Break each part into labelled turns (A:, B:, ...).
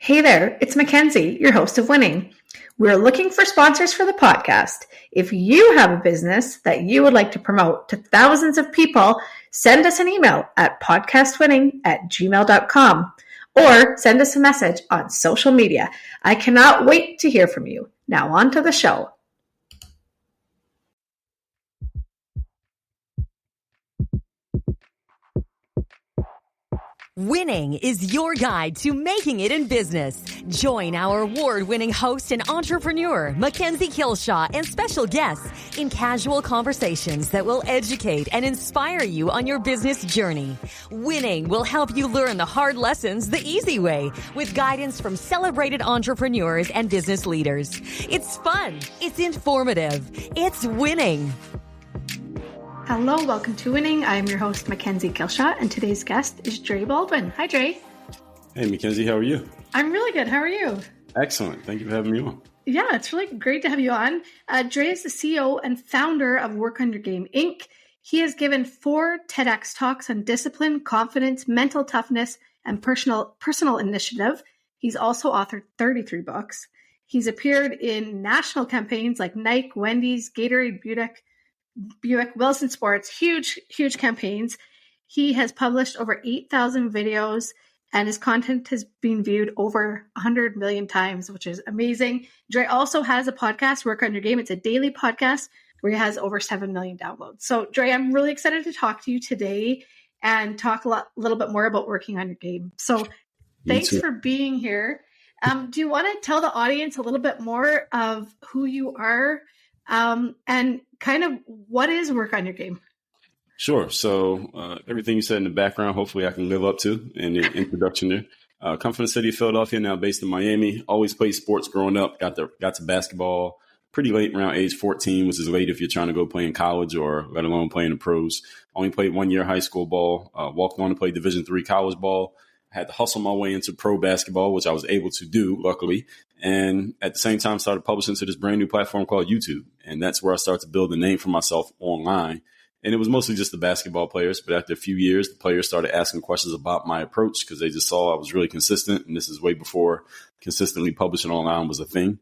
A: Hey there, it's Mackenzie, your host of Winning. We're looking for sponsors for the podcast. If you have a business that you would like to promote to thousands of people, send us an email at podcastwinning@gmail.com or send us a message on social media. I cannot wait to hear from you. Now on to the show.
B: Winning is your guide to making it in business. Join our award-winning host and entrepreneur, Mackenzie Kilshaw, and special guests in casual conversations that will educate and inspire you on your business journey. Winning will help you learn the hard lessons the easy way with guidance from celebrated entrepreneurs and business leaders. It's fun. It's informative. It's winning.
A: Hello, welcome to Winning. I am your host, Mackenzie Kilshaw, and today's guest is Dre Baldwin. Hi, Dre.
C: Hey, Mackenzie, how are you?
A: I'm really good. How are you?
C: Excellent. Thank you for having me on.
A: Yeah, it's really great to have you on. Dre is the CEO and founder of Work on Your Game, Inc. He has given 4 TEDx talks on discipline, confidence, mental toughness, and personal initiative. He's also authored 33 books. He's appeared in national campaigns like Nike, Wendy's, Gatorade, Buick, Wilson Sports, huge campaigns. He has published over 8,000 videos and his content has been viewed over 100 million times, which is amazing. Dre also has a podcast, Work on Your Game. It's a daily podcast where he has over 7 million downloads. So Dre, I'm really excited to talk to you today and talk a little bit more about working on your game. So thanks for being here. Do you want to tell the audience a little bit more of who you are and kind of what is Work on Your Game?
C: Sure. So everything you said in the background, hopefully I can live up to in the introduction there. Come from the city of Philadelphia, now based in Miami. Always played sports growing up. Got to basketball pretty late, around age 14, which is late if you're trying to go play in college or let alone play in the pros. Only played 1 year high school ball. Walked on to play Division III college ball. Had to hustle my way into pro basketball, which I was able to do, luckily. And at the same time, started publishing to this brand new platform called YouTube. And that's where I started to build a name for myself online. And it was mostly just the basketball players. But after a few years, the players started asking questions about my approach because they just saw I was really consistent. And this is way before consistently publishing online was a thing.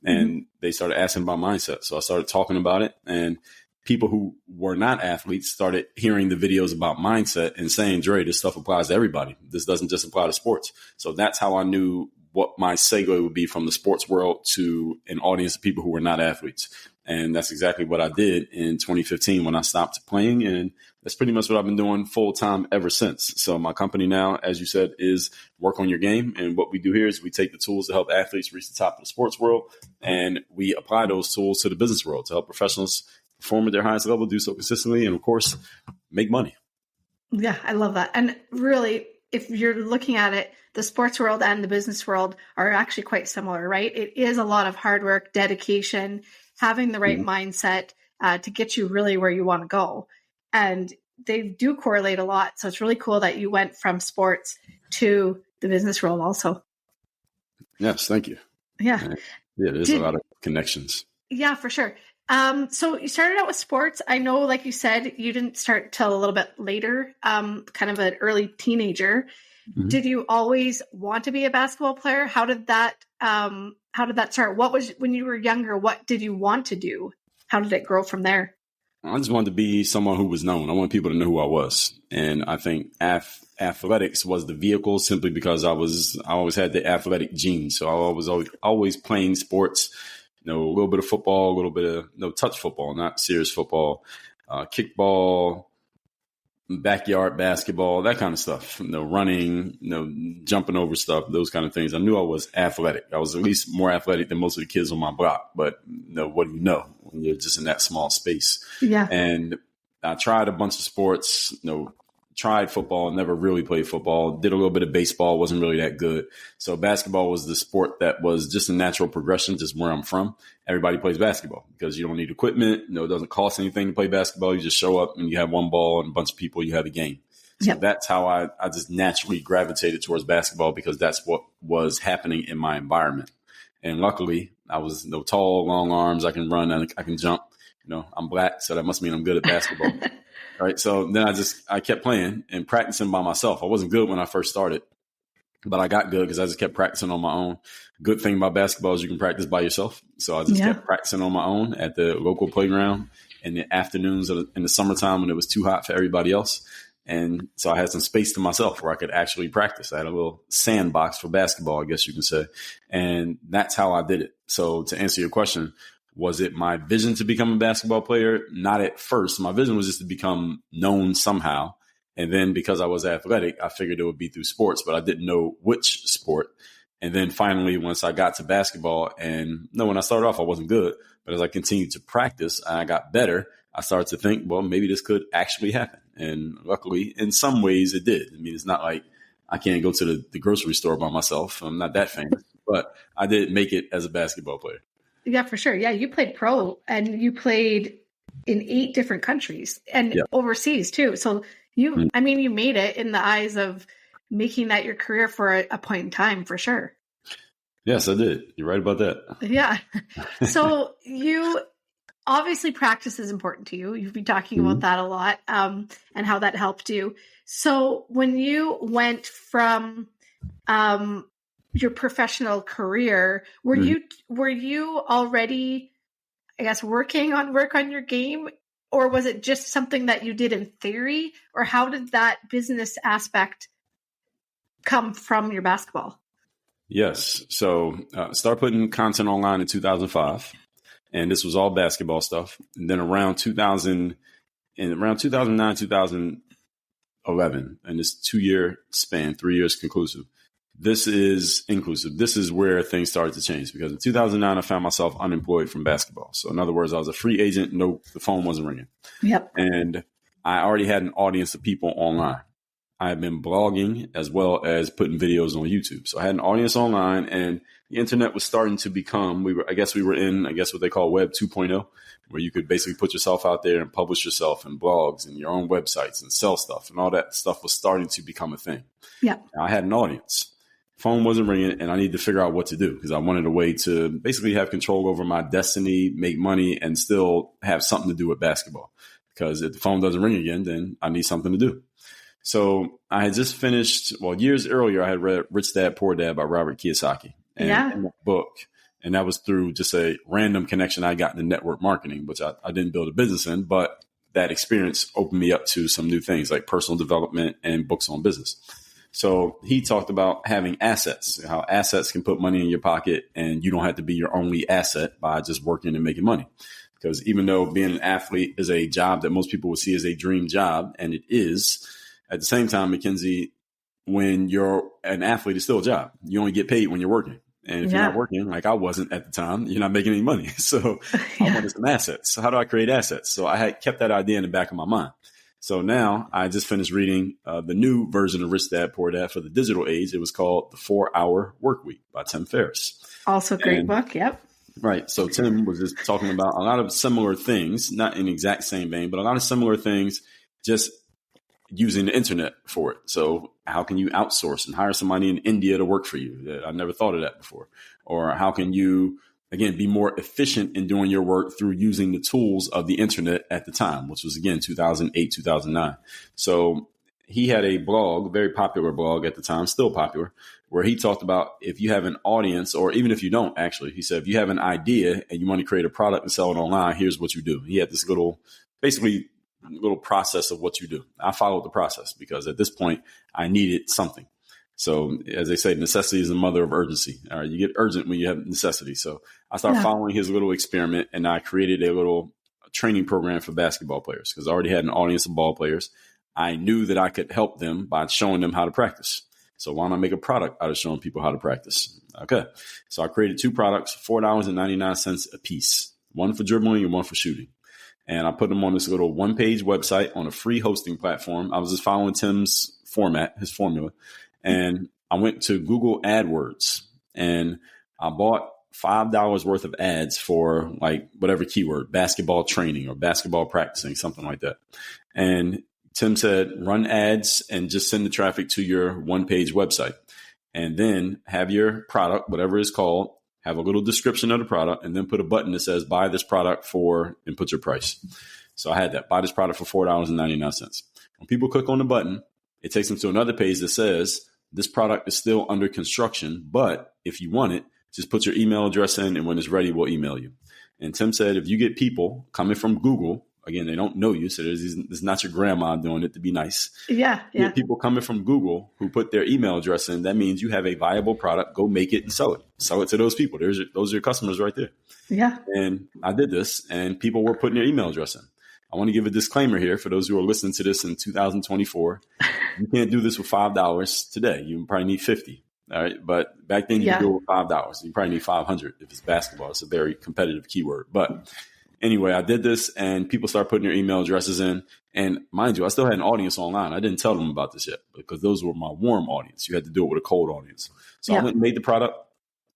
C: And they started asking about mindset. So I started talking about it. And people who were not athletes started hearing the videos about mindset and saying, Dre, this stuff applies to everybody. This doesn't just apply to sports. So that's how I knew what my segue would be from the sports world to an audience of people who were not athletes. And that's exactly what I did in 2015 when I stopped playing. And that's pretty much what I've been doing full time ever since. So my company now, as you said, is Work on Your Game. And what we do here is we take the tools to help athletes reach the top of the sports world. And we apply those tools to the business world to help professionals perform at their highest level, do so consistently, and of course, make money.
A: Yeah, I love that. And really, if you're looking at it, the sports world and the business world are actually quite similar, right? It is a lot of hard work, dedication, having the right mindset to get you really where you want to go. And they do correlate a lot. So it's really cool that you went from sports to the business world also.
C: Yes, thank you.
A: Yeah.
C: Yeah, there's a lot of connections.
A: Yeah, for sure. So you started out with sports. I know, like you said, you didn't start till a little bit later, kind of an early teenager. Mm-hmm. Did you always want to be a basketball player? How did that start? What was, when you were younger, what did you want to do? How did it grow from there?
C: I just wanted to be someone who was known. I wanted people to know who I was. And I think athletics was the vehicle simply because I always had the athletic gene. So I was always playing sports. A little bit of football, a little bit of touch football, not serious football, kickball, backyard basketball, that kind of stuff. Running, jumping over stuff, those kind of things. I knew I was athletic. I was at least more athletic than most of the kids on my block. But what do you know when you're just in that small space? Yeah. And I tried a bunch of sports. Tried football, never really played football, did a little bit of baseball, wasn't really that good. So basketball was the sport that was just a natural progression, just where I'm from. Everybody plays basketball because you don't need equipment. It doesn't cost anything to play basketball. You just show up and you have one ball and a bunch of people, you have a game. So that's how I just naturally gravitated towards basketball because that's what was happening in my environment. And luckily I was tall, long arms. I can run and I can jump. I'm black, so that must mean I'm good at basketball. Right. So then I kept playing and practicing by myself. I wasn't good when I first started. but I got good because I just kept practicing on my own. Good thing about basketball is you can practice by yourself. So I just kept practicing on my own at the local playground in the afternoons in the summertime when it was too hot for everybody else. And so I had some space to myself where I could actually practice. I had a little sandbox for basketball, I guess you can say. And that's how I did it. So to answer your question, was it my vision to become a basketball player? Not at first. My vision was just to become known somehow. And then because I was athletic, I figured it would be through sports, but I didn't know which sport. And then finally, once I got to basketball, and no, when I started off, I wasn't good. But as I continued to practice and I got better, I started to think, well, maybe this could actually happen. And luckily, in some ways, it did. I mean, it's not like I can't go to the grocery store by myself. I'm not that famous, but I did make it as a basketball player.
A: Yeah, for sure. Yeah, you played pro and you played in 8 different countries and overseas too. So you made it in the eyes of making that your career for a point in time, for sure.
C: Yes, I did. You're right about that.
A: Yeah. So you obviously practice is important to you. You've been talking about that a lot, and how that helped you. So when you went from your professional career, were you already, I guess, work on your game, or was it just something that you did in theory, or how did that business aspect come from your basketball?
C: Yes. So started putting content online in 2005, and this was all basketball stuff. And then around 2009, 2011, and this 2-year span, 3 years conclusive. This is inclusive. This is where things started to change, because in 2009, I found myself unemployed from basketball. So in other words, I was a free agent. No, the phone wasn't ringing.
A: Yep.
C: And I already had an audience of people online. I had been blogging as well as putting videos on YouTube. So I had an audience online, and the internet was starting to become, we were in what they call Web 2.0, where you could basically put yourself out there and publish yourself in blogs and your own websites and sell stuff, and all that stuff was starting to become a thing.
A: Yeah.
C: I had an audience. Phone wasn't ringing, and I needed to figure out what to do, because I wanted a way to basically have control over my destiny, make money, and still have something to do with basketball. Because if the phone doesn't ring again, then I need something to do. So I had just finished, years earlier, I had read Rich Dad, Poor Dad by Robert Kiyosaki in the book. And that was through just a random connection I got in network marketing, which I didn't build a business in, but that experience opened me up to some new things like personal development and books on business. So he talked about having assets, how assets can put money in your pocket, and you don't have to be your only asset by just working and making money. Because even though being an athlete is a job that most people would see as a dream job, and it is, at the same time, Mackenzie, when you're an athlete, it's still a job. You only get paid when you're working. And if you're not working, like I wasn't at the time, you're not making any money. So I wanted some assets. So how do I create assets? So I had kept that idea in the back of my mind. So now I just finished reading the new version of Rich Dad, Poor Dad for the digital age. It was called The 4-Hour Workweek by Tim Ferriss. Also a great book. Yep. Right. So Tim was just talking about a lot of similar things, not in the exact same vein, but a lot of similar things, just using the internet for it. So how can you outsource and hire somebody in India to work for you? I never thought of that before. Or how can you, again, be more efficient in doing your work through using the tools of the internet at the time, which was, again, 2008, 2009. So he had a blog, a very popular blog at the time, still popular, where he talked about if you have an audience, or even if you don't, actually, he said, if you have an idea and you want to create a product and sell it online, here's what you do. He had this little process of what you do. I followed the process because at this point I needed something. So as they say, necessity is the mother of urgency. All right, you get urgent when you have necessity. So I started following his little experiment, and I created a little training program for basketball players because I already had an audience of ball players. I knew that I could help them by showing them how to practice. So why not make a product out of showing people how to practice? Okay. So I created 2 products, $4.99 a piece, one for dribbling and one for shooting. And I put them on this little 1-page website on a free hosting platform. I was just following Tim's format, his formula. And I went to Google AdWords and I bought $5 worth of ads for like whatever keyword, basketball training or basketball practicing, something like that. And Tim said, run ads and just send the traffic to your 1-page website. And then have your product, whatever it's called, have a little description of the product, and then put a button that says buy this product for, and put your price. So I had that, buy this product for $4.99. When people click on the button, it takes them to another page that says this product is still under construction, but if you want it, just put your email address in, and when it's ready, we'll email you. And Tim said, if you get people coming from Google, again, they don't know you, so it's not your grandma doing it to be nice.
A: Yeah.
C: You get people coming from Google who put their email address in. That means you have a viable product. Go make it and sell it. Sell it to those people. Those are your customers right there.
A: Yeah.
C: And I did this, and people were putting their email address in. I want to give a disclaimer here for those who are listening to this in 2024. You can't do this with $5 today. You probably need 50. All right. But back then you could do it with $5. You probably need 500 if it's basketball. It's a very competitive keyword. But anyway, I did this, and people started putting their email addresses in. And mind you, I still had an audience online. I didn't tell them about this yet because those were my warm audience. You had to do it with a cold audience. So I went and made the product,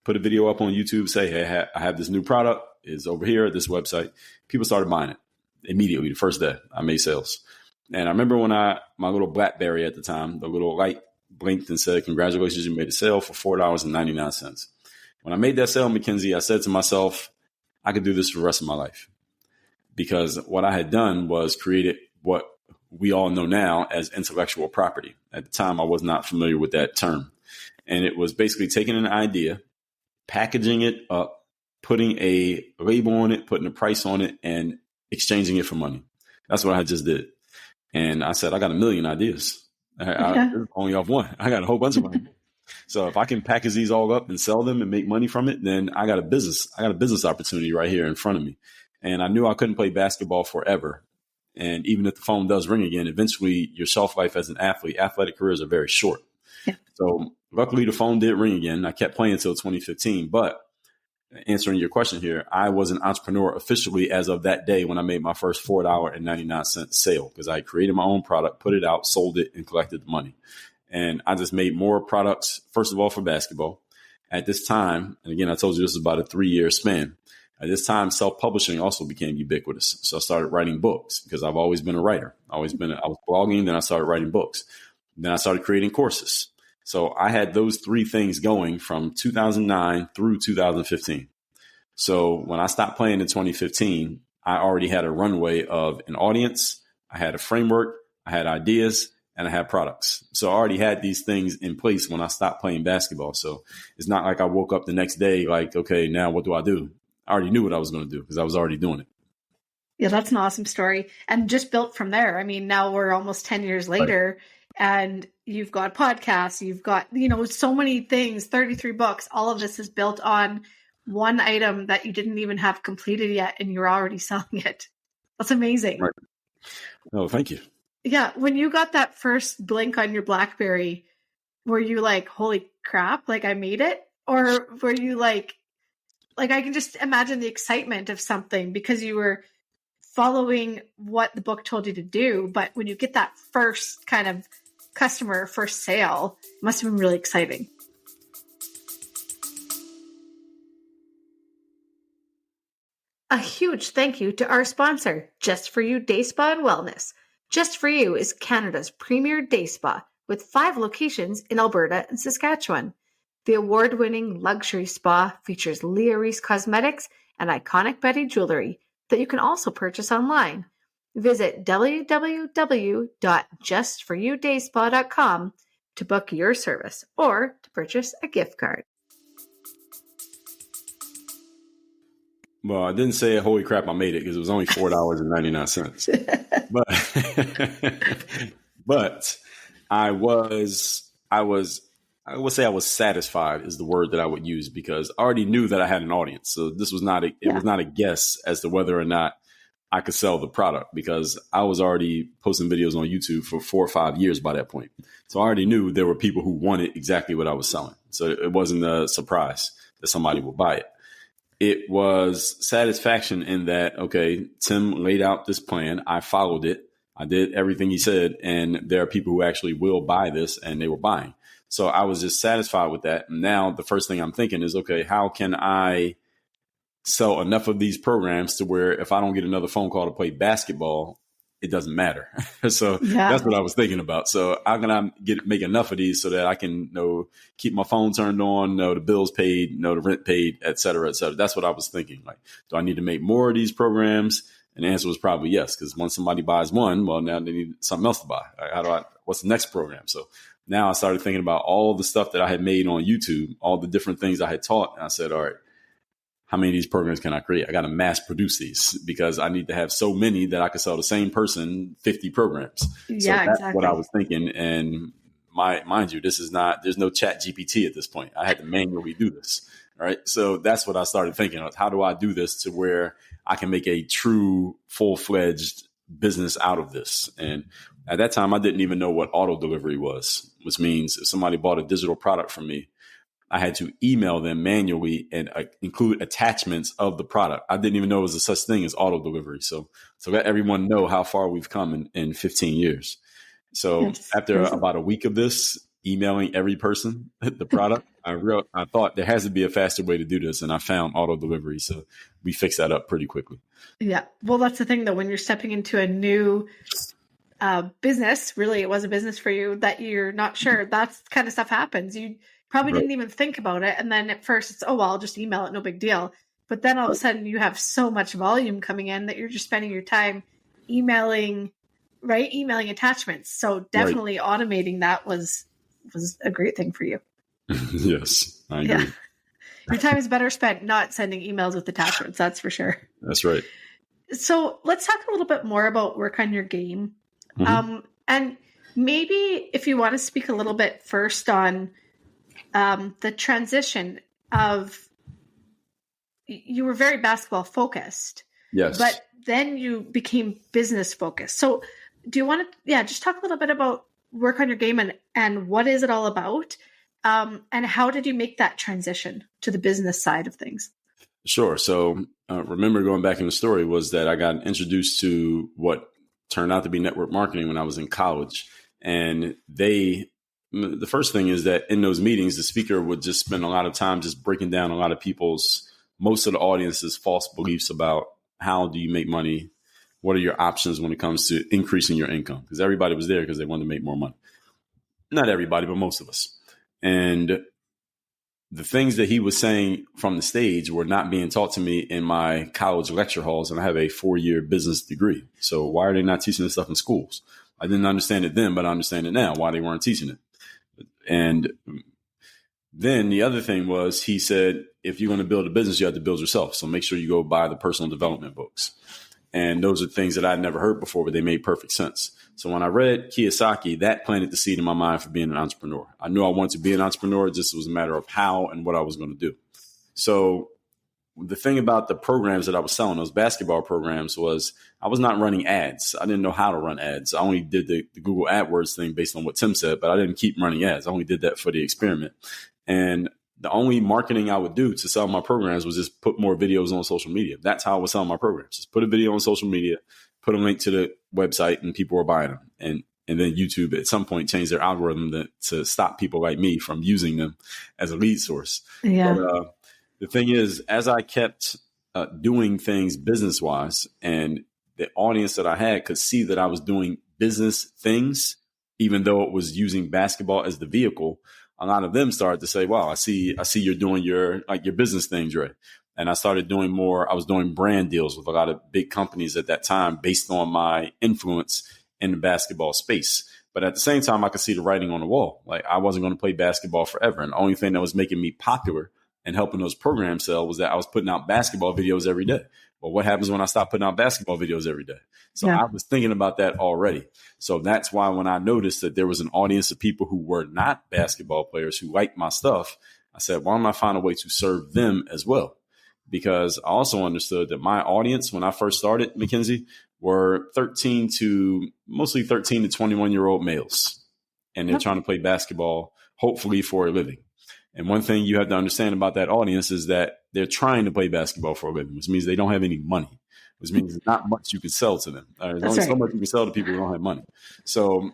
C: put a video up on YouTube, say, hey, I have this new product. It's over here at this website. People started buying it immediately. The first day I made sales. And I remember when my little BlackBerry at the time, the little light blinked and said, congratulations, you made a sale for $4.99. When I made that sale, Mackenzie, I said to myself, I could do this for the rest of my life. Because what I had done was created what we all know now as intellectual property. At the time, I was not familiar with that term. And it was basically taking an idea, packaging it up, putting a label on it, putting a price on it, and exchanging it for money. That's what I just did. And I said, I got a million ideas. I only off one. I got a whole bunch of them. So if I can package these all up and sell them and make money from it, then I got a business opportunity right here in front of me. And I knew I couldn't play basketball forever. And even if the phone does ring again, eventually your shelf life as an athlete, athletic careers are very short. Yeah. So luckily the phone did ring again. I kept playing until 2015. But answering your question here, I was an entrepreneur officially as of that day when I made my first $4.99 sale, because I created my own product, put it out, sold it, and collected the money. And I just made more products, first of all, for basketball. At this time, and again, I told you this is about a 3-year span. At this time, self-publishing also became ubiquitous. So I started writing books because I've always been a writer. I was blogging, then I started writing books. Then I started creating courses. So I had those 3 things going from 2009 through 2015. So when I stopped playing in 2015, I already had a runway of an audience. I had a framework. I had ideas. And I had products. So I already had these things in place when I stopped playing basketball. So it's not like I woke up the next day like, okay, now what do? I already knew what I was going to do because I was already doing it.
A: Yeah, that's an awesome story. And just built from there. I mean, now we're almost 10 years later, and you've got podcasts, you've got, so many things, 33 books. All of this is built on one item that you didn't even have completed yet, and you're already selling it. That's amazing.
C: Right. Oh, thank you.
A: Yeah. When you got that first blink on your BlackBerry, were you like, holy crap, like I made it? Or were you like I can just imagine the excitement of something because you were following what the book told you to do. But when you get that first kind of customer, first sale, it must have been really exciting. A huge thank you to our sponsor, Just For You Day Spa and Wellness. Just For You is Canada's premier day spa with 5 locations in Alberta and Saskatchewan. The award-winning luxury spa features Leah Reese cosmetics and iconic Betty jewelry that you can also purchase online. Visit www.justforyoudayspa.com to book your service or to purchase a gift card.
C: Well, I didn't say, holy crap, I made it, because it was only $4.99. But I would say I was satisfied is the word that I would use, because I already knew that I had an audience. So this was not was not a guess as to whether or not I could sell the product, because I was already posting videos on YouTube for 4 or 5 years by that point. So I already knew there were people who wanted exactly what I was selling. So it wasn't a surprise that somebody would buy it. It was satisfaction in that, okay, Tim laid out this plan. I followed it. I did everything he said. And there are people who actually will buy this, and they were buying. So I was just satisfied with that. And now the first thing I'm thinking is, okay, how can I sell enough of these programs to where if I don't get another phone call to play basketball, it doesn't matter. So that's what I was thinking about. So how can I make enough of these so that I can keep my phone turned on, the bills paid, the rent paid, et cetera, et cetera. That's what I was thinking. Like, do I need to make more of these programs? And the answer was probably yes, because once somebody buys one, well, now they need something else to buy. What's the next program? So now I started thinking about all the stuff that I had made on YouTube, all the different things I had taught. And I said, all right, how many of these programs can I create? I got to mass produce these because I need to have so many that I could sell the same person 50 programs.
A: Yeah,
C: so that's
A: exactly
C: what I was thinking. And mind you, there's no chat GPT at this point. I had to manually do this. Right. So that's what I started thinking of. How do I do this to where I can make a true full-fledged business out of this? And at that time, I didn't even know what auto delivery was, which means if somebody bought a digital product from me, I had to email them manually and include attachments of the product. I didn't even know there was a such thing as auto delivery. So let everyone know how far we've come in 15 years. So after about a week of this, emailing every person the product, I thought there has to be a faster way to do this. And I found auto delivery. So we fixed that up pretty quickly.
A: Yeah. Well, that's the thing, though, when you're stepping into a new business, really, it was a business for you that you're not sure. That kind of stuff happens. You probably didn't even think about it. And then at first it's, oh, well, I'll just email it. No big deal. But then all of a sudden you have so much volume coming in that you're just spending your time emailing attachments. So definitely automating that was a great thing for you.
C: Yes, I agree. Yeah.
A: Your time is better spent not sending emails with attachments. That's for sure.
C: That's right.
A: So let's talk a little bit more about work on your game. And maybe if you want to speak a little bit first on the transition of, you were very basketball focused.
C: Yes.
A: But then you became business focused. So do you want to, just talk a little bit about work on your game and what is it all about? And how did you make that transition to the business side of things?
C: Sure. So remember, going back in the story, was that I got introduced to what turned out to be network marketing when I was in college. And the first thing is that in those meetings, the speaker would just spend a lot of time just breaking down a lot of most of the audience's false beliefs about how do you make money? What are your options when it comes to increasing your income? Because everybody was there because they wanted to make more money. Not everybody, but most of us. And the things that he was saying from the stage were not being taught to me in my college lecture halls. And I have a 4-year business degree. So why are they not teaching this stuff in schools? I didn't understand it then, but I understand it now, why they weren't teaching it. And then the other thing was, he said, if you're going to build a business, you have to build yourself. So make sure you go buy the personal development books. And those are things that I'd never heard before, but they made perfect sense. So when I read Kiyosaki, that planted the seed in my mind for being an entrepreneur. I knew I wanted to be an entrepreneur. It just was a matter of how and what I was going to do. So the thing about the programs that I was selling, those basketball programs, was I was not running ads. I didn't know how to run ads. I only did the Google AdWords thing based on what Tim said, but I didn't keep running ads. I only did that for the experiment. And the only marketing I would do to sell my programs was just put more videos on social media. That's how I was selling my programs. Just put a video on social media, put a link to the website, and people were buying them. And then YouTube at some point changed their algorithm to stop people like me from using them as a lead source.
A: Yeah.
C: But the thing is, as I kept doing things business-wise, and the audience that I had could see that I was doing business things, even though it was using basketball as the vehicle, a lot of them started to say, wow, I see you're doing your business thing, Dre. And I started doing more. I was doing brand deals with a lot of big companies at that time based on my influence in the basketball space. But at the same time, I could see the writing on the wall. Like, I wasn't going to play basketball forever. And the only thing that was making me popular and helping those programs sell was that I was putting out basketball videos every day. Well, what happens when I stop putting out basketball videos every day? So I was thinking about that already. So that's why when I noticed that there was an audience of people who were not basketball players who liked my stuff, I said, why don't I find a way to serve them as well? Because I also understood that my audience, when I first started, Mackenzie, were mostly 13 to 21-year-old males. And they're trying to play basketball, hopefully for a living. And one thing you have to understand about that audience is that they're trying to play basketball for a living, which means they don't have any money, which means there's not much you can sell to them. There's only so much you can sell to people who don't have money. So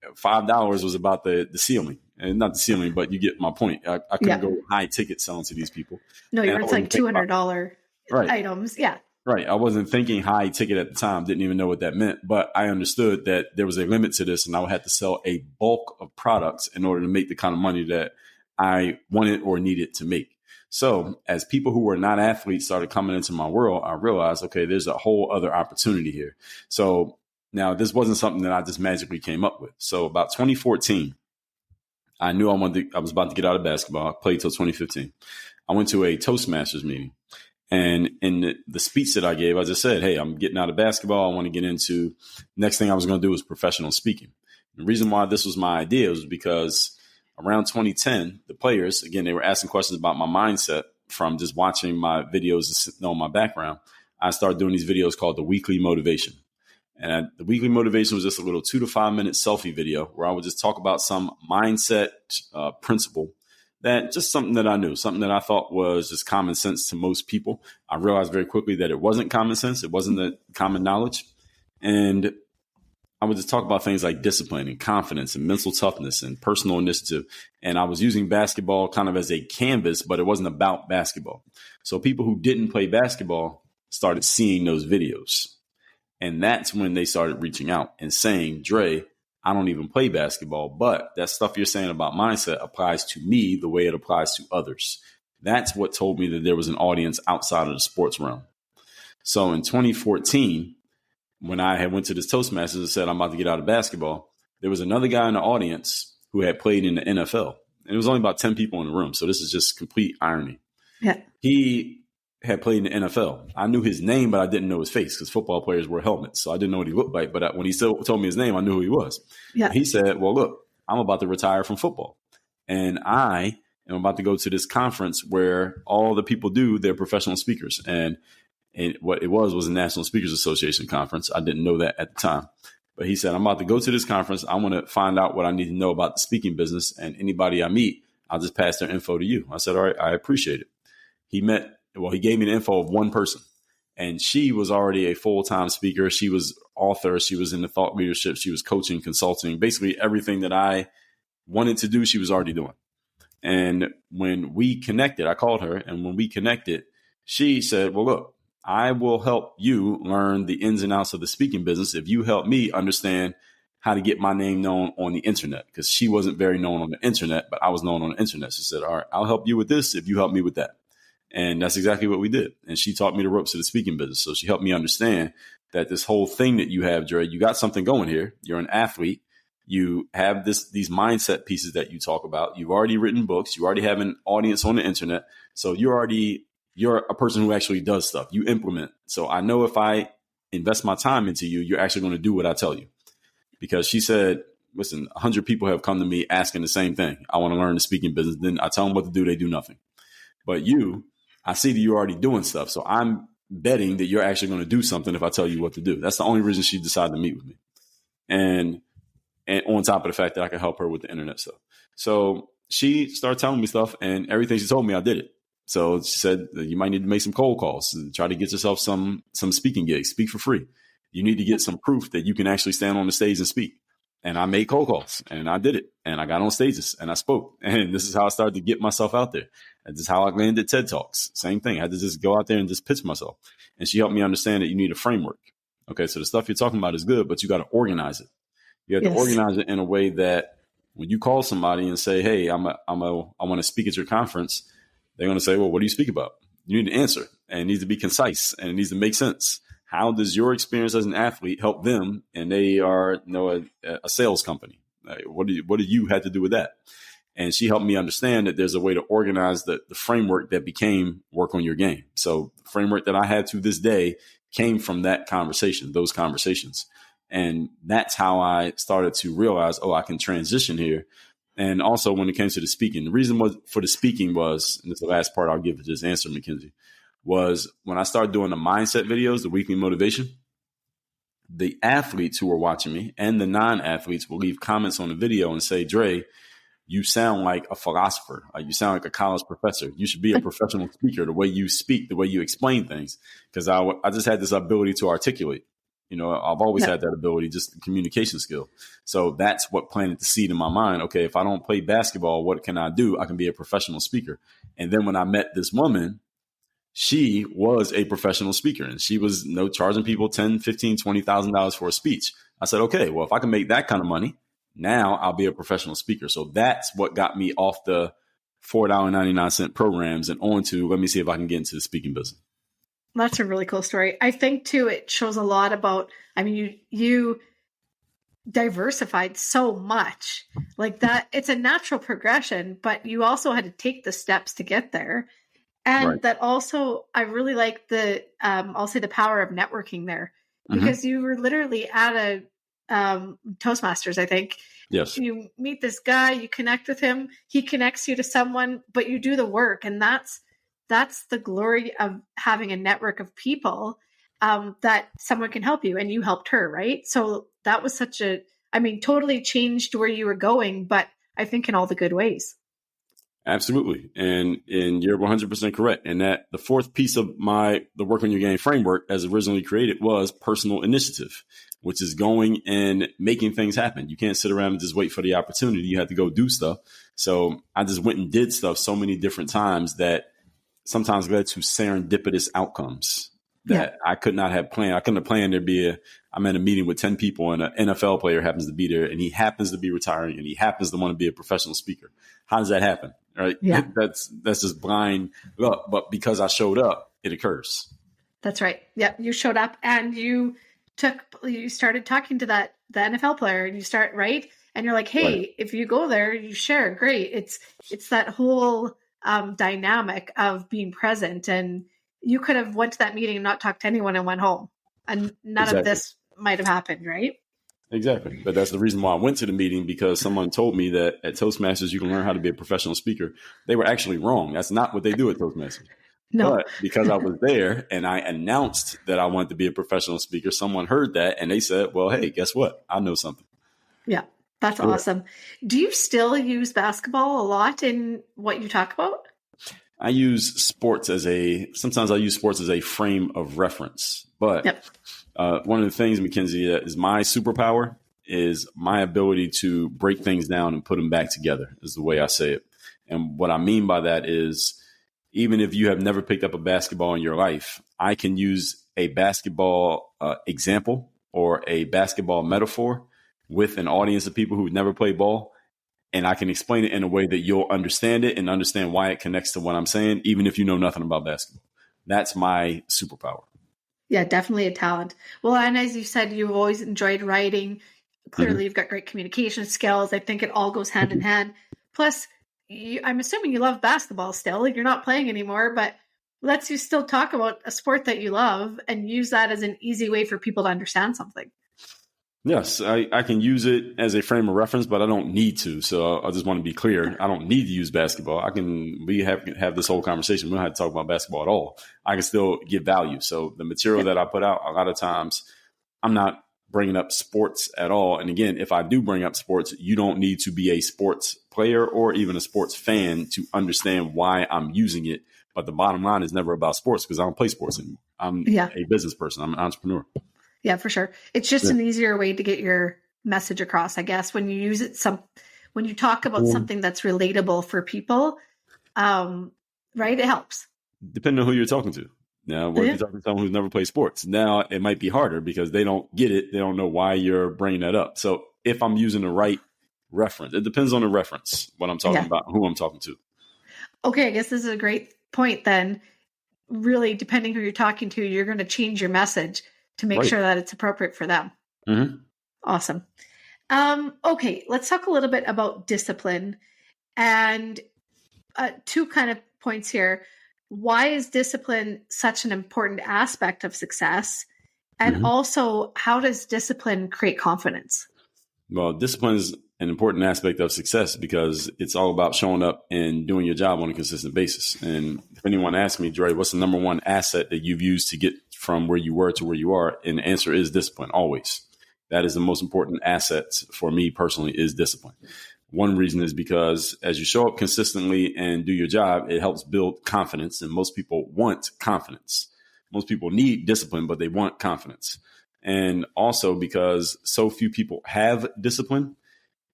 C: $5 was about the ceiling. And not the ceiling, but you get my point. I couldn't go high ticket selling to these people.
A: No, it's like $200 items. Yeah.
C: Right. I wasn't thinking high ticket at the time. Didn't even know what that meant. But I understood that there was a limit to this, and I would have to sell a bulk of products in order to make the kind of money that I wanted or needed to make. So as people who were not athletes started coming into my world, I realized, okay, there's a whole other opportunity here. So now this wasn't something that I just magically came up with. So about 2014, I knew I was about to get out of basketball. I played till 2015. I went to a Toastmasters meeting. And in the speech that I gave, I just said, hey, I'm getting out of basketball. I want to get into, next thing I was going to do was professional speaking. The reason why this was my idea was because around 2010, the players, again, they were asking questions about my mindset from just watching my videos and knowing my background. I started doing these videos called the Weekly Motivation. And the Weekly Motivation was just a little 2 to 5 minute selfie video where I would just talk about some mindset principle, that just something that I knew, something that I thought was just common sense to most people. I realized very quickly that it wasn't common sense. It wasn't the common knowledge. And I would just talk about things like discipline and confidence and mental toughness and personal initiative. And I was using basketball kind of as a canvas, but it wasn't about basketball. So people who didn't play basketball started seeing those videos. And that's when they started reaching out and saying, Dre, I don't even play basketball, but that stuff you're saying about mindset applies to me the way it applies to others. That's what told me that there was an audience outside of the sports realm. So in 2014, when I had went to this Toastmasters and said, I'm about to get out of basketball, there was another guy in the audience who had played in the NFL. And it was only about 10 people in the room. So this is just complete irony. Yeah. He had played in the NFL. I knew his name, but I didn't know his face because football players wear helmets. So I didn't know what he looked like. But when he still told me his name, I knew who he was. Yeah. He said, well, look, I'm about to retire from football. And I am about to go to this conference where all the people they're professional speakers. And what it was a National Speakers Association conference. I didn't know that at the time. But he said, I'm about to go to this conference. I want to find out what I need to know about the speaking business. And anybody I meet, I'll just pass their info to you. I said, all right, I appreciate it. He gave me the info of one person. And she was already a full-time speaker. She was author. She was in the thought leadership. She was coaching, consulting. Basically, everything that I wanted to do, she was already doing. And when we connected, I called her. And when we connected, she said, well, look, I will help you learn the ins and outs of the speaking business if you help me understand how to get my name known on the internet, because she wasn't very known on the internet, but I was known on the internet. She said, all right, I'll help you with this if you help me with that. And that's exactly what we did. And she taught me the ropes of the speaking business. So she helped me understand that this whole thing that you have, Dre, you got something going here. You're an athlete. You have these mindset pieces that you talk about. You've already written books. You already have an audience on the internet. So you're a person who actually does stuff. You implement. So I know if I invest my time into you, you're actually going to do what I tell you. Because she said, listen, 100 people have come to me asking the same thing. I want to learn the speaking business. Then I tell them what to do. They do nothing. But I see that you're already doing stuff. So I'm betting that you're actually going to do something if I tell you what to do. That's the only reason she decided to meet with me. And on top of the fact that I can help her with the internet stuff. So she started telling me stuff, and everything she told me, I did it. So she said, you might need to make some cold calls and try to get yourself some speaking gigs, speak for free. You need to get some proof that you can actually stand on the stage and speak. And I made cold calls, and I did it, and I got on stages and I spoke. And this is how I started to get myself out there. And this is how I landed TED Talks. Same thing. I had to just go out there and just pitch myself. And she helped me understand that you need a framework. Okay. So the stuff you're talking about is good, but you got to organize it. You have to organize it in a way that when you call somebody and say, hey, I want to speak at your conference, they're going to say, well, what do you speak about? You need to answer, and it needs to be concise, and it needs to make sense. How does your experience as an athlete help them? And they are, a sales company. What do you have to do with that? And she helped me understand that there's a way to organize the framework that became work on your game. So the framework that I had to this day came from that conversation, those conversations. And that's how I started to realize, I can transition here. And also when it came to the speaking, the reason for the speaking was, and this is the last part I'll give to this answer, Mackenzie, was when I started doing the mindset videos, the weekly motivation, the athletes who were watching me and the non-athletes will leave comments on the video and say, Dre, you sound like a philosopher. You sound like a college professor. You should be a professional speaker, the way you speak, the way you explain things. Because I just had this ability to articulate. I've always had that ability, just the communication skill. So that's what planted the seed in my mind. Okay, if I don't play basketball, what can I do? I can be a professional speaker. And then when I met this woman, she was a professional speaker, and she was charging people $10,000, $15,000, $20,000 for a speech. I said, okay, well, if I can make that kind of money, now I'll be a professional speaker. So that's what got me off the $4.99 programs and on to, let me see if I can get into the speaking business.
A: That's a really cool story. I think too, it shows a lot about, you diversified so much like that. It's a natural progression, but you also had to take the steps to get there. And that also, I really like I'll say the power of networking there, because you were literally at a Toastmasters, I think.
C: Yes.
A: You meet this guy, you connect with him, he connects you to someone, but you do the work. And that's the glory of having a network of people, that someone can help you, and you helped her, right? So that was totally changed where you were going, but I think in all the good ways.
C: Absolutely. And you're 100% correct. And that the fourth piece of the work on your game framework, as originally created, was personal initiative, which is going and making things happen. You can't sit around and just wait for the opportunity. You have to go do stuff. So I just went and did stuff so many different times that sometimes led to serendipitous outcomes that I could not have planned. I couldn't have planned I'm at a meeting with 10 people and an NFL player happens to be there, and he happens to be retiring, and he happens to want to be a professional speaker. How does that happen? Right? Yeah. That's just blind luck. But because I showed up, it occurs.
A: That's right. Yeah. You showed up and you started talking to the NFL player, and you start, right? And you're like, hey, if you go there, you share. Great. It's that whole dynamic of being present. And you could have went to that meeting and not talked to anyone and went home, and none of this might have happened, right?
C: Exactly. But that's the reason why I went to the meeting, because someone told me that at Toastmasters, you can learn how to be a professional speaker. They were actually wrong. That's not what they do at Toastmasters. No. But because I was there and I announced that I wanted to be a professional speaker, someone heard that and they said, well, hey, guess what? I know something.
A: Yeah, that's awesome. Do you still use basketball a lot in what you talk about?
C: I use sports sometimes I use sports as a frame of reference. But one of the things, Mackenzie, is my superpower is my ability to break things down and put them back together, is the way I say it. And what I mean by that is, even if you have never picked up a basketball in your life, I can use a basketball example or a basketball metaphor with an audience of people who've never played ball. And I can explain it in a way that you'll understand it and understand why it connects to what I'm saying, even if you know nothing about basketball. That's my superpower.
A: Yeah, definitely a talent. Well, and as you said, you've always enjoyed writing. Clearly, you've got great communication skills. I think it all goes hand in hand. Plus, I'm assuming you love basketball still. You're not playing anymore, but lets you still talk about a sport that you love and use that as an easy way for people to understand something.
C: Yes, I can use it as a frame of reference, but I don't need to. So I just want to be clear. I don't need to use basketball. We have this whole conversation. We don't have to talk about basketball at all. I can still give value. So the material that I put out, a lot of times I'm not bringing up sports at all. And again, if I do bring up sports, you don't need to be a sports player or even a sports fan to understand why I'm using it. But the bottom line is never about sports, because I don't play sports anymore. I'm a business person. I'm an entrepreneur.
A: Yeah, for sure. It's just an easier way to get your message across, I guess, when you use it, when you talk about something that's relatable for people, right? It helps.
C: Depending on who you're talking to. Now, what if you're talking to someone who's never played sports? Now, it might be harder because they don't get it. They don't know why you're bringing that up. So if I'm using the right reference, it depends on the reference, what I'm talking about, who I'm talking to. Okay,
A: I guess this is a great point then. Really, depending who you're talking to, you're going to change your message to make sure that it's appropriate for them. Mm-hmm. Awesome. Okay, let's talk a little bit about discipline, and two kind of points here. Why is discipline such an important aspect of success? And also, how does discipline create confidence?
C: Well, discipline is an important aspect of success because it's all about showing up and doing your job on a consistent basis. And if anyone asks me, Dre, what's the number one asset that you've used to get from where you were to where you are? And the answer is discipline, always. That is the most important asset for me personally, is discipline. One reason is because as you show up consistently and do your job, it helps build confidence. And most people want confidence. Most people need discipline, but they want confidence. And also because so few people have discipline,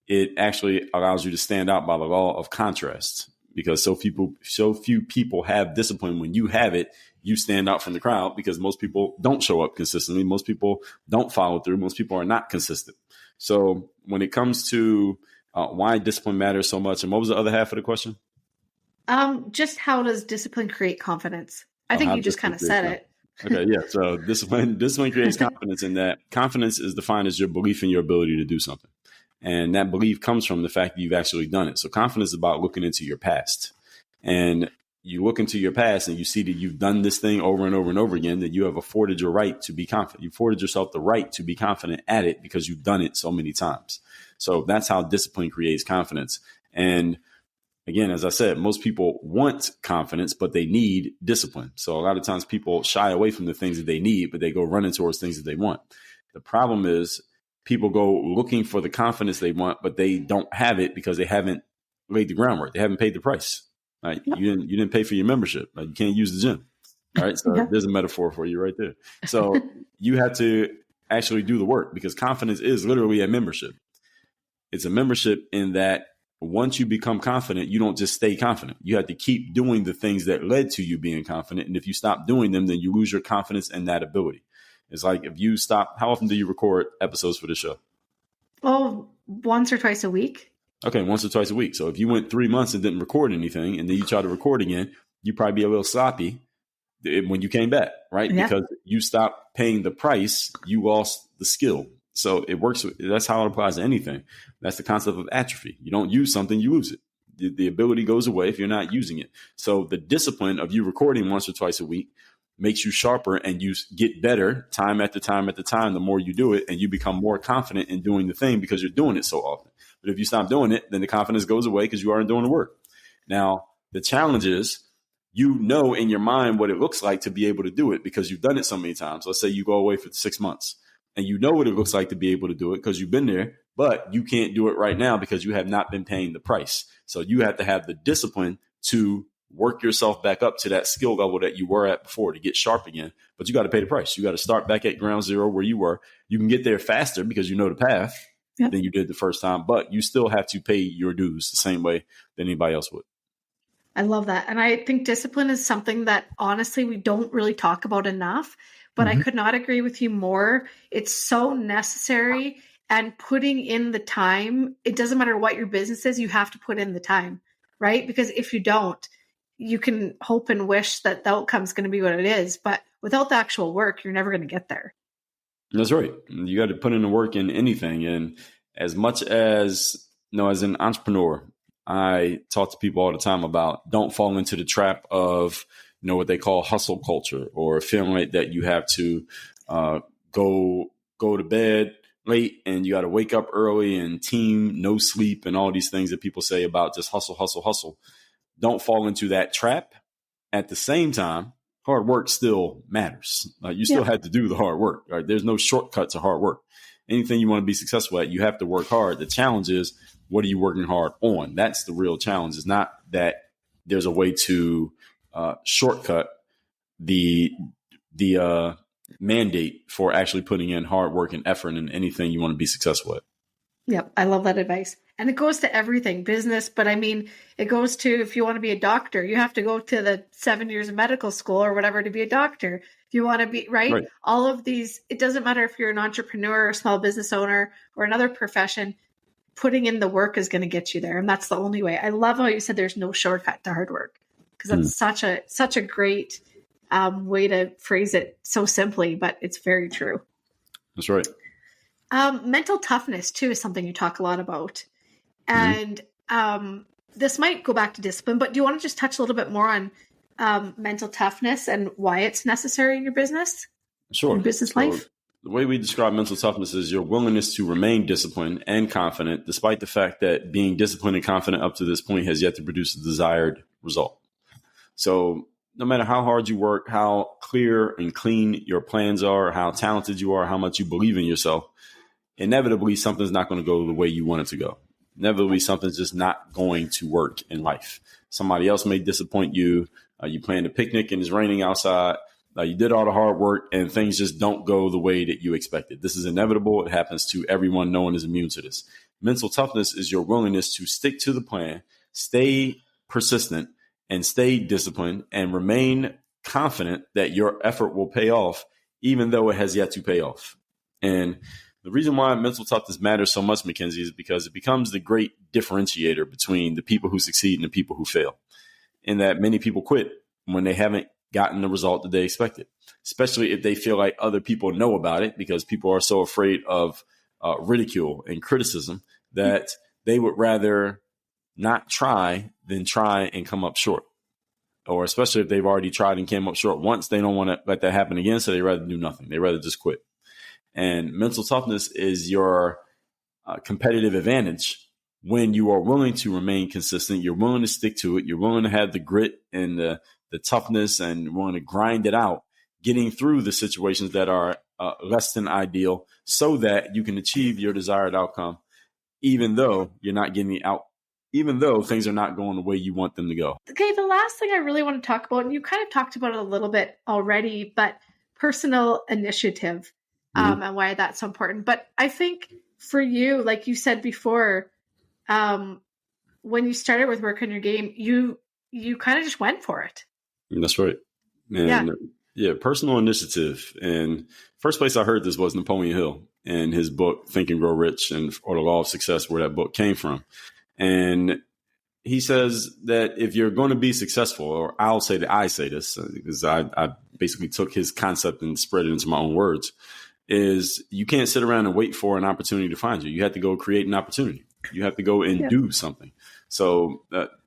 C: it actually allows you to stand out by the law of contrast. Because so few people have discipline, when you have it, you stand out from the crowd because most people don't show up consistently. Most people don't follow through. Most people are not consistent. So when it comes to why discipline matters so much, and what was the other half of the question?
A: Just how does discipline create confidence? I think you just kind of said it.
C: Okay, yeah. So discipline creates confidence, in that confidence is defined as your belief in your ability to do something. And that belief comes from the fact that you've actually done it. So confidence is about looking into your past. And you look into your past and you see that you've done this thing over and over and over again, that you have afforded your right to be confident. You afforded yourself the right to be confident at it because you've done it so many times. So that's how discipline creates confidence. And again, as I said, most people want confidence, but they need discipline. So a lot of times people shy away from the things that they need, but they go running towards things that they want. The problem is people go looking for the confidence they want, but they don't have it because they haven't laid the groundwork. They haven't paid the price. Right? Yep. You didn't pay for your membership. Like, you can't use the gym. All right. So there's a metaphor for you right there. So you have to actually do the work, because confidence is literally a membership. It's a membership in that once you become confident, you don't just stay confident. You have to keep doing the things that led to you being confident. And if you stop doing them, then you lose your confidence and that ability. It's like if you stop, how often do you record episodes for the show?
A: Oh, once or twice a week.
C: Okay, once or twice a week. So if you went 3 months and didn't record anything, and then you try to record again, you'd probably be a little sloppy when you came back, right? Yeah. Because you stopped paying the price, you lost the skill. So it works. That's how it applies to anything. That's the concept of atrophy. You don't use something, you lose it. The ability goes away if you're not using it. So the discipline of you recording once or twice a week makes you sharper, and you get better time after time after time. The more you do it, and you become more confident in doing the thing because you're doing it so often. But if you stop doing it, then the confidence goes away because you aren't doing the work. Now, the challenge is, you know in your mind what it looks like to be able to do it because you've done it so many times. Let's say you go away for 6 months, and you know what it looks like to be able to do it because you've been there, but you can't do it right now because you have not been paying the price. So you have to have the discipline to work yourself back up to that skill level that you were at before to get sharp again. But you got to pay the price. You got to start back at ground zero where you were. You can get there faster because you know the path than you did the first time, but you still have to pay your dues the same way that anybody else would.
A: I love that. And I think discipline is something that honestly we don't really talk about enough, but I could not agree with you more. It's so necessary, and putting in the time, it doesn't matter what your business is, you have to put in the time, right? Because if you don't, you can hope and wish that the outcome's going to be what it is, but without the actual work, you're never going to get there.
C: That's right. You got to put in the work in anything. And as much as, as an entrepreneur, I talk to people all the time about don't fall into the trap of, what they call hustle culture, or feeling like that you have to go to bed late and you got to wake up early and team no sleep and all these things that people say about just hustle, hustle, hustle. Don't fall into that trap. At the same time, hard work still matters. You still have to do the hard work. Right? There's no shortcut to hard work. Anything you want to be successful at, you have to work hard. The challenge is, what are you working hard on? That's the real challenge. It's not that there's a way to shortcut the mandate for actually putting in hard work and effort in anything you want to be successful at.
A: Yep. I love that advice. And it goes to everything, business, but I mean, it goes to, if you want to be a doctor, you have to go to the 7 years of medical school or whatever to be a doctor. If you want to be, right? All of these, it doesn't matter if you're an entrepreneur or small business owner or another profession, putting in the work is going to get you there. And that's the only way. I love how you said there's no shortcut to hard work, because that's such a great way to phrase it so simply, but it's very true.
C: That's right.
A: Mental toughness too is something you talk a lot about. And this might go back to discipline, but do you want to just touch a little bit more on mental toughness and why it's necessary in your business?
C: Sure.
A: In business life?
C: The way we describe mental toughness is your willingness to remain disciplined and confident, despite the fact that being disciplined and confident up to this point has yet to produce the desired result. So no matter how hard you work, how clear and clean your plans are, how talented you are, how much you believe in yourself, inevitably something's not going to go the way you want it to go. Inevitably something's just not going to work in life. Somebody else may disappoint you. You planned a picnic and it's raining outside. You did all the hard work and things just don't go the way that you expected. This is inevitable. It happens to everyone. No one is immune to this. Mental toughness is your willingness to stick to the plan, stay persistent, and stay disciplined, and remain confident that your effort will pay off, even though it has yet to pay off. And the reason why mental toughness matters so much, Mackenzie, is because it becomes the great differentiator between the people who succeed and the people who fail. In that many people quit when they haven't gotten the result that they expected, especially if they feel like other people know about it, because people are so afraid of ridicule and criticism that they would rather not try than try and come up short. Or especially if they've already tried and came up short once, they don't want to let that happen again. So they rather do nothing. They rather just quit. And mental toughness is your competitive advantage when you are willing to remain consistent. You're willing to stick to it. You're willing to have the grit and the toughness and willing to grind it out, getting through the situations that are less than ideal so that you can achieve your desired outcome, even though you're not getting out, even though things are not going the way you want them to go.
A: Okay, the last thing I really want to talk about, and you kind of talked about it a little bit already, but personal initiative and why that's so important. But I think for you, like you said before, when you started with Work on Your Game, you kind of just went for it.
C: That's right. And yeah, personal initiative. And first place I heard this was Napoleon Hill and his book, Think and Grow Rich, or The Law of Success, where that book came from. And he says that if you're going to be successful, or I say this because I basically took his concept and spread it into my own words, is you can't sit around and wait for an opportunity to find you. You have to go create an opportunity. You have to go and do something. So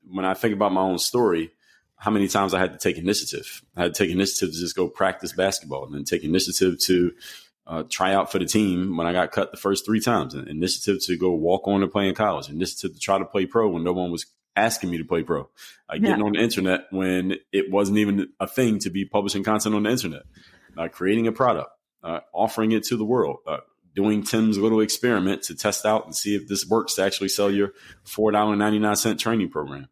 C: when I think about my own story, how many times I had to take initiative. I had to take initiative to just go practice basketball, and then take initiative to try out for the team when I got cut the first 3 times, and initiative to go walk on to play in college, initiative to try to play pro when no one was asking me to play pro, getting on the internet when it wasn't even a thing to be publishing content on the internet, creating a product, offering it to the world, doing Tim's little experiment to test out and see if this works to actually sell your $4.99 training program,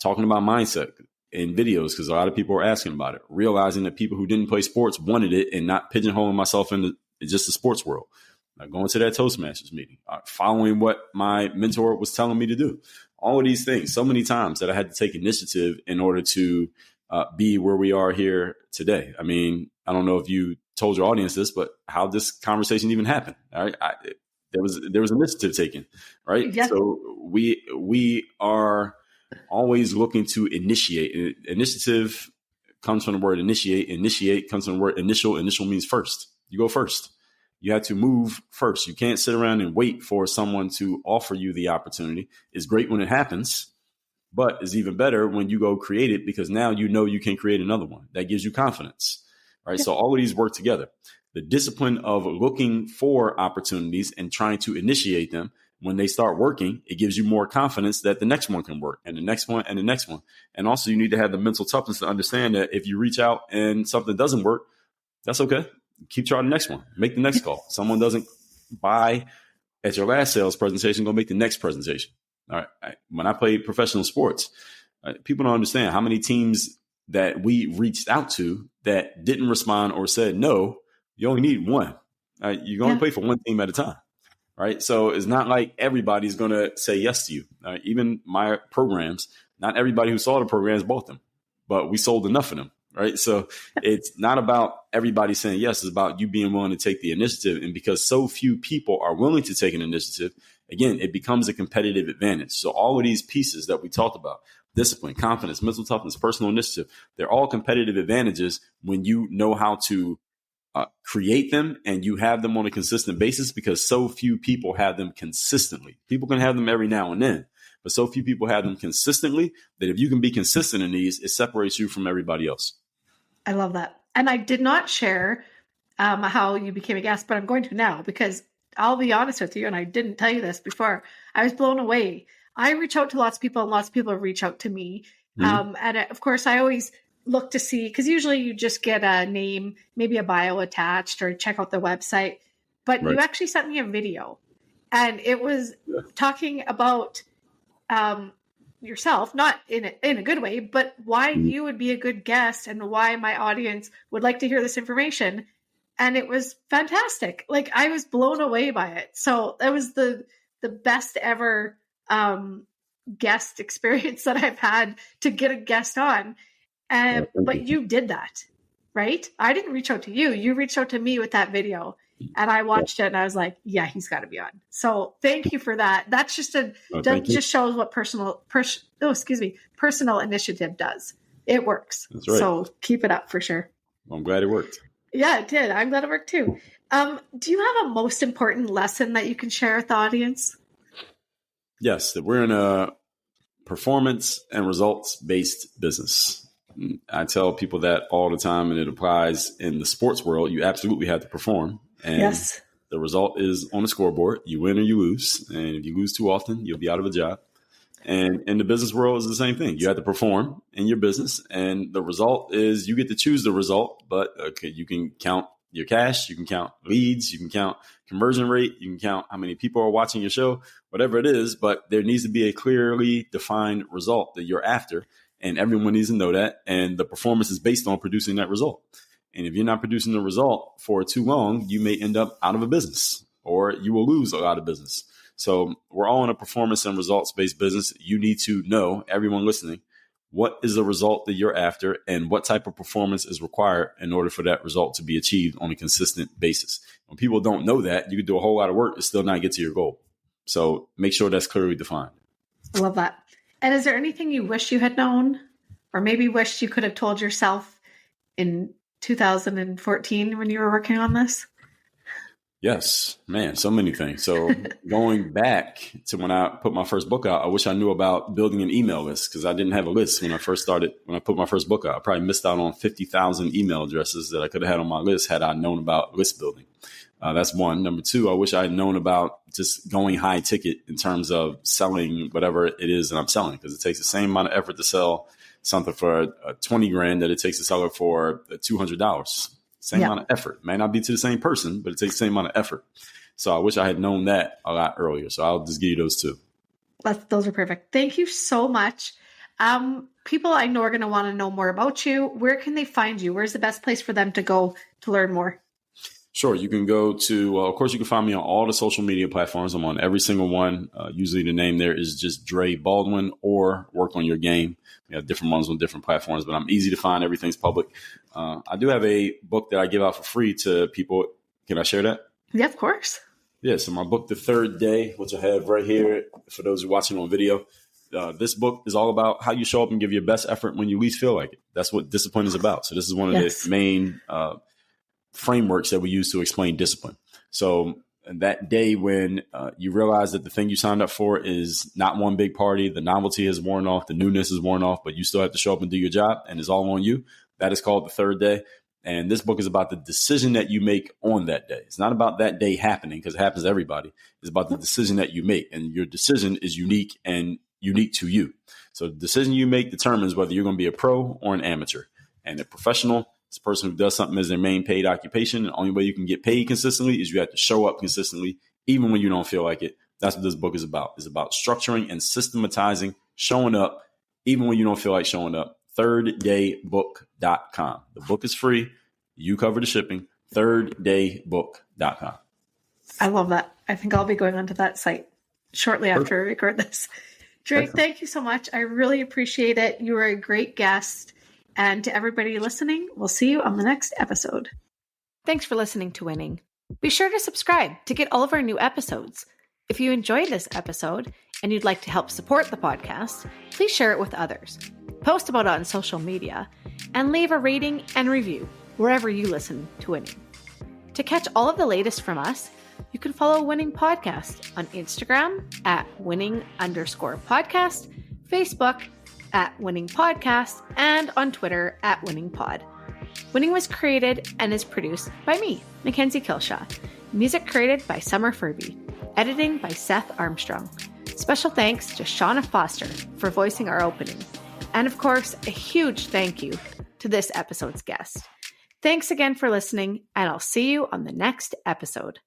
C: talking about mindset in videos because a lot of people were asking about it, realizing that people who didn't play sports wanted it, and not pigeonholing myself into just the sports world. Going to that Toastmasters meeting, following what my mentor was telling me to do. All of these things, so many times that I had to take initiative in order to be where we are here today. I mean, I don't know if you told your audience this, but how this conversation even happened. All right, there was initiative taken, right? Exactly. So we are always looking to initiate. Initiative comes from the word initiate. Initiate comes from the word initial. Initial means first. You go first. You have to move first. You can't sit around and wait for someone to offer you the opportunity. It's great when it happens, but it's even better when you go create it, because now you know you can create another one. That gives you confidence, right? Yeah. So all of these work together. The discipline of looking for opportunities and trying to initiate them, when they start working, it gives you more confidence that the next one can work, and the next one, and the next one. And also you need to have the mental toughness to understand that if you reach out and something doesn't work, that's okay. Keep trying the next one. Make the next call. Someone doesn't buy at your last sales presentation, go make the next presentation. All right. When I played professional sports, people don't understand how many teams that we reached out to that didn't respond or said no. You only need one. You can only play for one team at a time. Right. So it's not like everybody's going to say yes to you. Even my programs, not everybody who saw the programs bought them, but we sold enough of them. Right. So it's not about everybody saying yes. It's about you being willing to take the initiative. And because so few people are willing to take an initiative, again, it becomes a competitive advantage. So all of these pieces that we talked about, discipline, confidence, mental toughness, personal initiative, they're all competitive advantages when you know how to create them and you have them on a consistent basis, because so few people have them consistently. People can have them every now and then, but so few people have them consistently that if you can be consistent in these, it separates you from everybody else.
A: I love that. And I did not share how you became a guest, but I'm going to now, because I'll be honest with you, and I didn't tell you this before, I was blown away. I reach out to lots of people, and lots of people reach out to me. And of course, I always look to see, because usually you just get a name, maybe a bio attached, or check out the website. But you actually sent me a video, and it was talking about yourself, not in a good way, but why you would be a good guest and why my audience would like to hear this information. And it was fantastic. Like, I was blown away by it. So that was the best ever guest experience that I've had, to get a guest on. But you did that, right? I didn't reach out to you. You reached out to me with that video, and I watched it, and I was like, yeah, he's got to be on. So thank you for that. That's just just shows what personal initiative does. It works.
C: That's right.
A: So keep it up for sure.
C: Well, I'm glad it worked.
A: Yeah, it did. I'm glad it worked too. Do you have a most important lesson that you can share with the audience?
C: Yes, that we're in a performance and results-based business. I tell people that all the time, and it applies in the sports world. You absolutely have to perform. And
A: yes.
C: The result is on the scoreboard. You win or you lose. And if you lose too often, you'll be out of a job. And in the business world, it's the same thing. You have to perform in your business. And the result is you get to choose the result. But you can count your cash. You can count leads. You can count conversion rate. You can count how many people are watching your show, whatever it is. But there needs to be a clearly defined result that you're after. And everyone needs to know that. And the performance is based on producing that result. And if you're not producing the result for too long, you may end up out of a business or you will lose a lot of business. So we're all in a performance and results-based business. You need to know, everyone listening, what is the result that you're after and what type of performance is required in order for that result to be achieved on a consistent basis. When people don't know that, you can do a whole lot of work and still not get to your goal. So make sure that's clearly defined.
A: I love that. And is there anything you wish you had known or maybe wished you could have told yourself in 2014 when you were working on this?
C: Yes, man, so many things. So going back to when I put my first book out, I wish I knew about building an email list because I didn't have a list when I first started. When I put my first book out, I probably missed out on 50,000 email addresses that I could have had on my list had I known about list building. That's one. Number two, I wish I had known about just going high ticket in terms of selling whatever it is that I'm selling because it takes the same amount of effort to sell something for $20,000 that it takes to sell it for $200. Same amount of effort. May not be to the same person, but it takes the same amount of effort. So I wish I had known that a lot earlier. So I'll just give you those two.
A: Those are perfect. Thank you so much. People I know are going to want to know more about you. Where can they find you? Where's the best place for them to go to learn more?
C: Sure. You can go to, of course, you can find me on all the social media platforms. I'm on every single one. Usually the name there is just Dre Baldwin or Work on Your Game. We have different ones on different platforms, but I'm easy to find. Everything's public. I do have a book that I give out for free to people. Can I share that?
A: Yeah, of course.
C: Yeah. So my book, The Third Day, which I have right here for those who are watching on video. This book is all about how you show up and give your best effort when you least feel like it. That's what discipline is about. So this is one of the main frameworks that we use to explain discipline. So that day when you realize that the thing you signed up for is not one big party, the novelty has worn off, the newness is worn off, but you still have to show up and do your job and it's all on you. That is called The Third Day. And this book is about the decision that you make on that day. It's not about that day happening because it happens to everybody. It's about the decision that you make, and your decision is unique and unique to you. So the decision you make determines whether you're going to be a pro or an amateur. And a professional is a person who does something as their main paid occupation. The only way you can get paid consistently is you have to show up consistently, even when you don't feel like it. That's what this book is about. It's about structuring and systematizing, showing up, even when you don't feel like showing up. ThirdDayBook.com. The book is free. You cover the shipping. ThirdDayBook.com.
A: I love that. I think I'll be going onto that site shortly after we record this. Dre, thank you so much. I really appreciate it. You were a great guest. And to everybody listening, we'll see you on the next episode. Thanks for listening to Winning. Be sure to subscribe to get all of our new episodes. If you enjoyed this episode and you'd like to help support the podcast, please share it with others. Post about it on social media and leave a rating and review wherever you listen to Winning. To catch all of the latest from us, you can follow Winning Podcast on Instagram at winning_podcast, Facebook at Winning Podcast, and on Twitter at Winning Pod. Winning was created and is produced by me, Mackenzie Kilshaw. Music created by Summer Furby. Editing by Seth Armstrong. Special thanks to Shauna Foster for voicing our opening. And of course, a huge thank you to this episode's guest. Thanks again for listening, and I'll see you on the next episode.